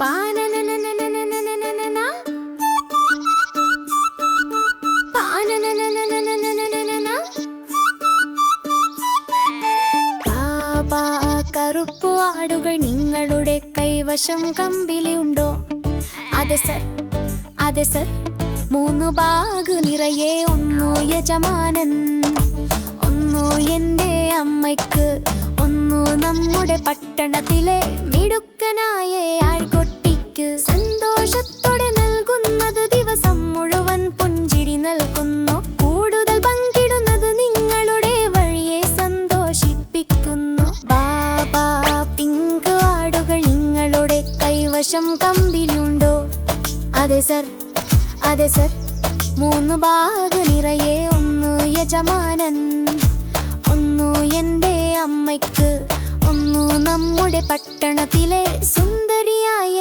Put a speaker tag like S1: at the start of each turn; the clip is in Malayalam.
S1: പാനനനനനനനനനനന. പാനനനനനനനനനന. പാ കറുപ്പു ആടുകൾ നിങ്ങളുടെ കൈവശം കമ്പിളിയുണ്ടോ? അതെ സർ, അതെ സർ. 3 ബാഗ് നിറയെ. ഒന്നു യജമാനൻ, ഒന്നു എൻ്റെ അമ്മയ്ക്ക്, ഒന്നു നമ്മുടെ പട്ടണത്തിലെ മിടുക്കനായ ആൾക്കുട്ടിക്ക്. സന്തോഷത്തോടെ നൽകുന്നത് ദിവസം മുഴുവൻ പുഞ്ചിരി നൽകുന്നു. കൂടുതൽ പങ്കിടുന്നത് നിങ്ങളുടെ വഴിയെ സന്തോഷിപ്പിക്കുന്നു. ബാബാ പിങ്ക് ആടുകൾ നിങ്ങളുടെ കൈവശം കമ്പിളിയുണ്ടോ? അതെ സർ, അതെ സർ. 3 ബാഗ് നിറയെ. ഒന്നു യജമാനൻ, ഒന്നു എൻ്റെ അമ്മയ്ക്ക്, ഒന്നു നമ്മുടെ പട്ടണത്തിലെ സുന്ദരിയായ